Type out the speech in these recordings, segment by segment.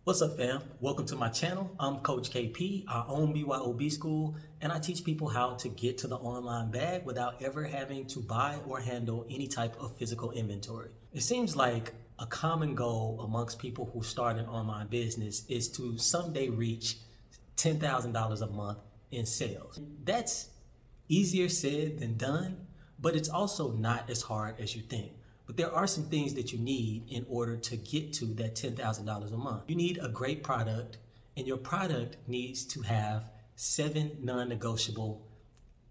What's up, fam? Welcome to my channel. I'm Coach KP. I own BYOB School, and I teach people how to get to the online bag without ever having to buy or handle any type of physical inventory. It seems like a common goal amongst people who start an online business is to someday reach $10,000 a month in sales. That's easier said than done, but it's also not as hard as you think. But there are some things that you need in order to get to that $10,000 a month. You need a great product, and your product needs to have 7 non-negotiable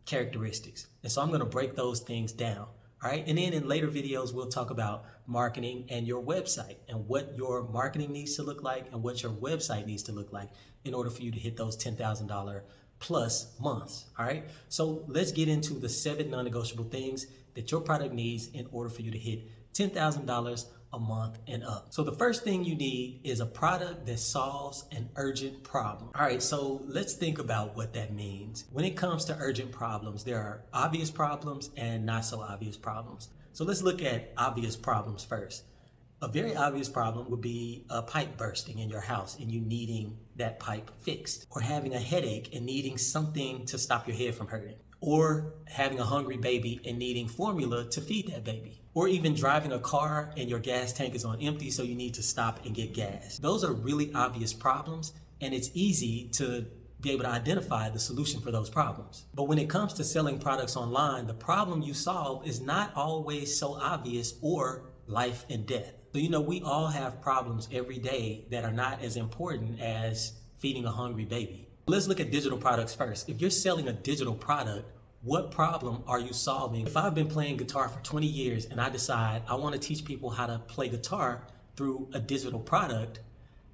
characteristics. And so I'm going to break those things down. All right. And then in later videos, we'll talk about marketing and your website and what your marketing needs to look like and what your website needs to look like in order for you to hit those $10,000 plus months. All right. So let's get into the 7 non-negotiable things that your product needs in order for you to hit $10,000 a month and up. So the first thing you need is a product that solves an urgent problem. All right, so let's think about what that means. When it comes to urgent problems, there are obvious problems and not so obvious problems. So let's look at obvious problems first. A very obvious problem would be a pipe bursting in your house and you needing that pipe fixed, or having a headache and needing something to stop your head from hurting, or having a hungry baby and needing formula to feed that baby, or even driving a car and your gas tank is on empty, so you need to stop and get gas. Those are really obvious problems, and it's easy to be able to identify the solution for those problems. But when it comes to selling products online, the problem you solve is not always so obvious or life and death. So, we all have problems every day that are not as important as feeding a hungry baby. Let's look at digital products first. If you're selling a digital product, what problem are you solving? If I've been playing guitar for 20 years and I decide I want to teach people how to play guitar through a digital product,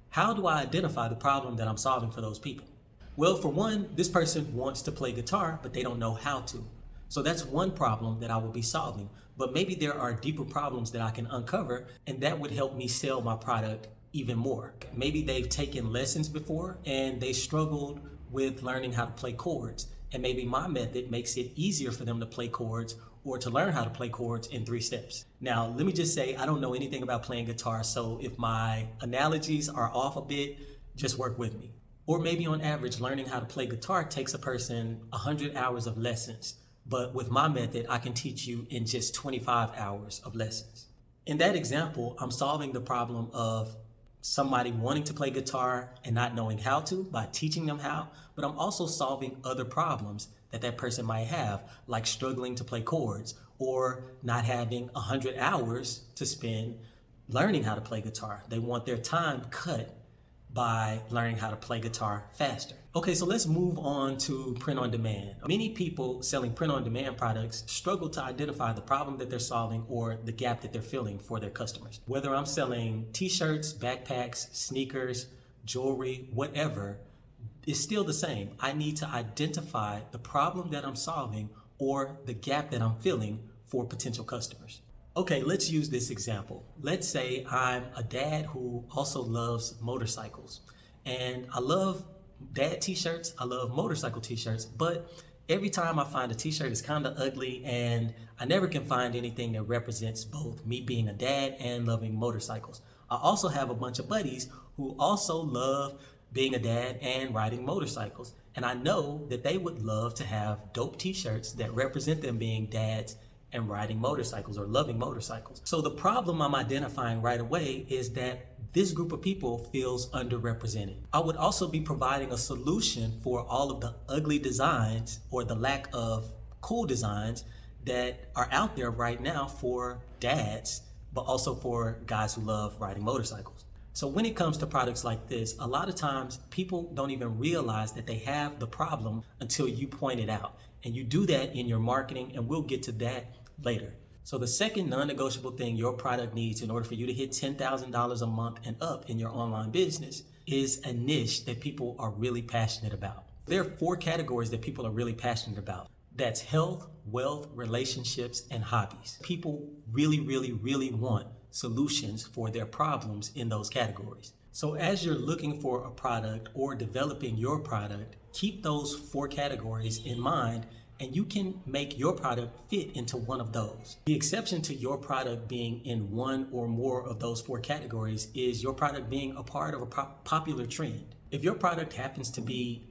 how do I identify the problem that I'm solving for those people? Well, for one, this person wants to play guitar, but they don't know how to. So that's one problem that I will be solving. But maybe there are deeper problems that I can uncover, and that would help me sell my product even more. Maybe they've taken lessons before and they struggled with learning how to play chords. And maybe my method makes it easier for them to play chords or to learn how to play chords in 3 steps. Now, let me just say, I don't know anything about playing guitar. So if my analogies are off a bit, just work with me. Or maybe on average, learning how to play guitar takes a person 100 hours of lessons. But with my method, I can teach you in just 25 hours of lessons. In that example, I'm solving the problem of somebody wanting to play guitar and not knowing how to by teaching them how, but I'm also solving other problems that person might have, like struggling to play chords or not having 100 hours to spend learning how to play guitar. They want their time cut by learning how to play guitar faster. Okay, so let's move on to print on demand. Many people selling print on demand products struggle to identify the problem that they're solving or the gap that they're filling for their customers. Whether I'm selling t-shirts, backpacks, sneakers, jewelry, whatever, it's still the same. I need to identify the problem that I'm solving or the gap that I'm filling for potential customers. Okay, let's use this example. Let's say I'm a dad who also loves motorcycles, and I love dad t-shirts, I love motorcycle t-shirts, but every time I find a t-shirt, it's kind of ugly, and I never can find anything that represents both me being a dad and loving motorcycles. I also have a bunch of buddies who also love being a dad and riding motorcycles, and I know that they would love to have dope t-shirts that represent them being dads and riding motorcycles or loving motorcycles. So the problem I'm identifying right away is that this group of people feels underrepresented. I would also be providing a solution for all of the ugly designs or the lack of cool designs that are out there right now for dads, but also for guys who love riding motorcycles. So when it comes to products like this, a lot of times people don't even realize that they have the problem until you point it out. And you do that in your marketing, and we'll get to that later. So the second non-negotiable thing your product needs in order for you to hit $10,000 a month and up in your online business is a niche that people are really passionate about. There are 4 categories that people are really passionate about. That's health, wealth, relationships, and hobbies. People really, really, really want solutions for their problems in those categories. So as you're looking for a product or developing your product, keep those 4 categories in mind and you can make your product fit into one of those. The exception to your product being in one or more of those 4 categories is your product being a part of a popular trend. If your product happens to be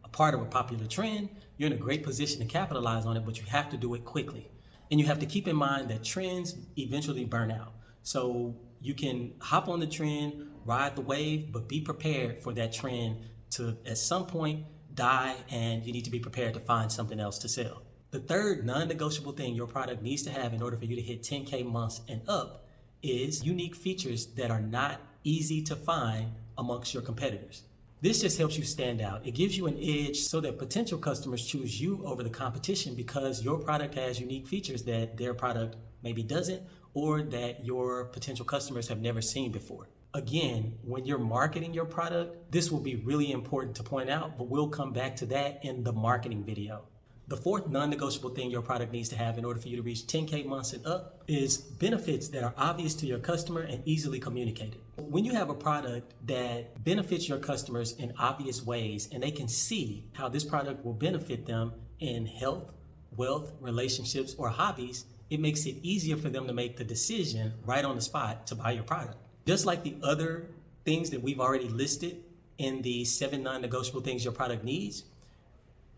a part of a popular trend, you're in a great position to capitalize on it, but you have to do it quickly. And you have to keep in mind that trends eventually burn out. So you can hop on the trend, ride the wave, but be prepared for that trend to at some point die, and you need to be prepared to find something else to sell. The third non-negotiable thing your product needs to have in order for you to hit 10K months and up is unique features that are not easy to find amongst your competitors. This just helps you stand out. It gives you an edge so that potential customers choose you over the competition because your product has unique features that their product maybe doesn't, or that your potential customers have never seen before. Again, when you're marketing your product, this will be really important to point out, but we'll come back to that in the marketing video. The fourth non-negotiable thing your product needs to have in order for you to reach 10K months and up is benefits that are obvious to your customer and easily communicated. When you have a product that benefits your customers in obvious ways and they can see how this product will benefit them in health, wealth, relationships, or hobbies, it makes it easier for them to make the decision right on the spot to buy your product. Just like the other things that we've already listed in the 7 non-negotiable things your product needs,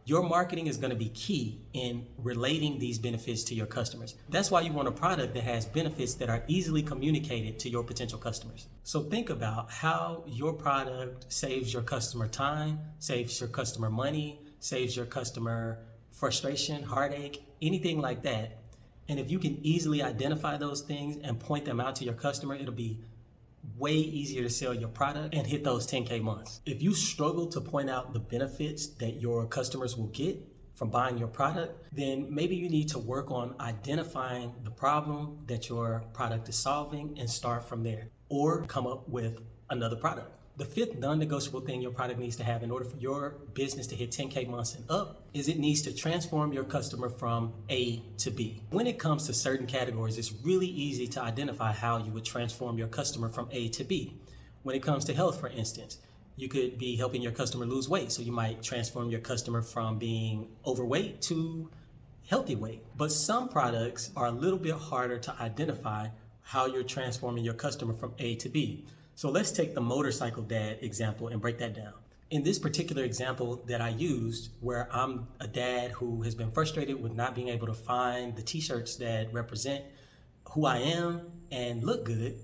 your marketing is going to be key in relating these benefits to your customers. That's why you want a product that has benefits that are easily communicated to your potential customers. So think about how your product saves your customer time, saves your customer money, saves your customer frustration, heartache, anything like that. And if you can easily identify those things and point them out to your customer, it'll be way easier to sell your product and hit those 10K months. If you struggle to point out the benefits that your customers will get from buying your product, then maybe you need to work on identifying the problem that your product is solving and start from there, or come up with another product. The fifth non-negotiable thing your product needs to have in order for your business to hit 10K months and up is it needs to transform your customer from A to B. When it comes to certain categories, it's really easy to identify how you would transform your customer from A to B. When it comes to health, for instance, you could be helping your customer lose weight. So you might transform your customer from being overweight to healthy weight. But some products are a little bit harder to identify how you're transforming your customer from A to B. So let's take the motorcycle dad example and break that down. In this particular example that I used, where I'm a dad who has been frustrated with not being able to find the t-shirts that represent who I am and look good,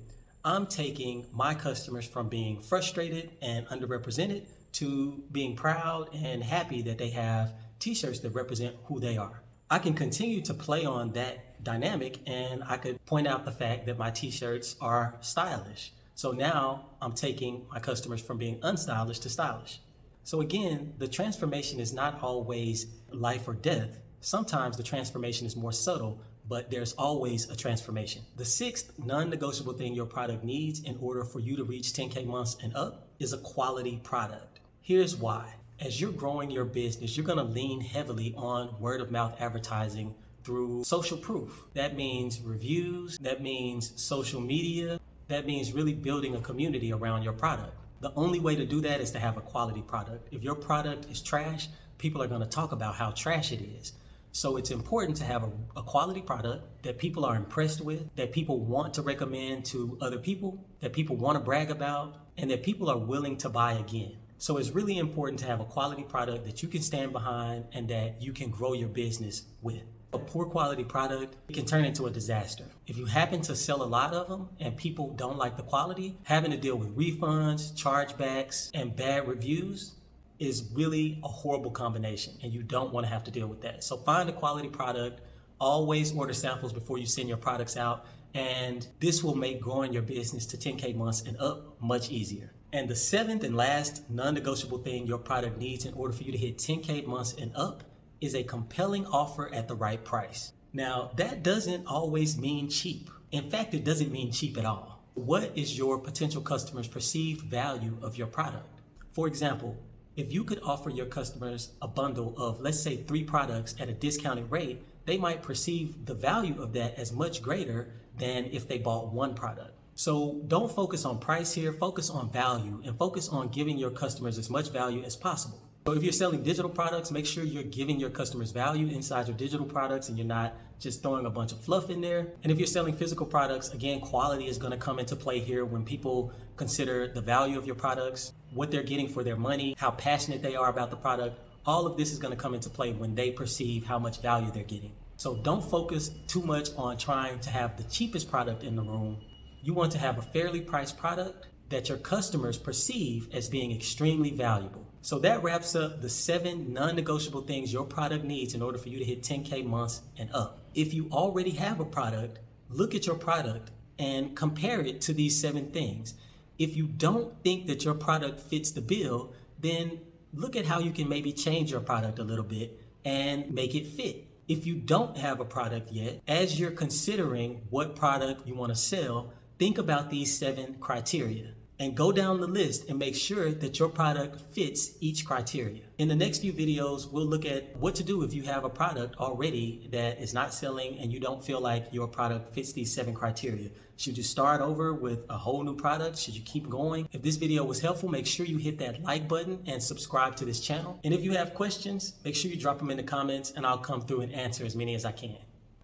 I'm taking my customers from being frustrated and underrepresented to being proud and happy that they have t-shirts that represent who they are. I can continue to play on that dynamic, and I could point out the fact that my t-shirts are stylish. So now I'm taking my customers from being unstylish to stylish. So again, the transformation is not always life or death. Sometimes the transformation is more subtle, but there's always a transformation. The sixth non-negotiable thing your product needs in order for you to reach 10K months and up is a quality product. Here's why. As you're growing your business, you're gonna lean heavily on word of mouth advertising through social proof. That means reviews, that means social media, that means really building a community around your product. The only way to do that is to have a quality product. If your product is trash, people are gonna talk about how trash it is. So it's important to have a quality product that people are impressed with, that people want to recommend to other people, that people wanna brag about, and that people are willing to buy again. So it's really important to have a quality product that you can stand behind and that you can grow your business with. A poor quality product can turn into a disaster. If you happen to sell a lot of them and people don't like the quality, having to deal with refunds, chargebacks, and bad reviews is really a horrible combination, and you don't want to have to deal with that. So find a quality product, always order samples before you send your products out, and this will make growing your business to 10K months and up much easier. And the seventh and last non-negotiable thing your product needs in order for you to hit 10K months and up is a compelling offer at the right price. Now, that doesn't always mean cheap. In fact, it doesn't mean cheap at all. What is your potential customer's perceived value of your product? For example, if you could offer your customers a bundle of, let's say, 3 products at a discounted rate, they might perceive the value of that as much greater than if they bought 1 product. So don't focus on price here, focus on value, and focus on giving your customers as much value as possible. So if you're selling digital products, make sure you're giving your customers value inside your digital products and you're not just throwing a bunch of fluff in there. And if you're selling physical products, again, quality is going to come into play here when people consider the value of your products, what they're getting for their money, how passionate they are about the product. All of this is going to come into play when they perceive how much value they're getting. So don't focus too much on trying to have the cheapest product in the room. You want to have a fairly priced product that your customers perceive as being extremely valuable. So that wraps up the 7 non-negotiable things your product needs in order for you to hit 10K months and up. If you already have a product, look at your product and compare it to these 7 things. If you don't think that your product fits the bill, then look at how you can maybe change your product a little bit and make it fit. If you don't have a product yet, as you're considering what product you want to sell, think about these 7 criteria and go down the list and make sure that your product fits each criteria. In the next few videos, we'll look at what to do if you have a product already that is not selling and you don't feel like your product fits these 7 criteria. Should you start over with a whole new product? Should you keep going? If this video was helpful, make sure you hit that like button and subscribe to this channel. And if you have questions, make sure you drop them in the comments and I'll come through and answer as many as I can.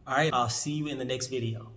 All right, I'll see you in the next video.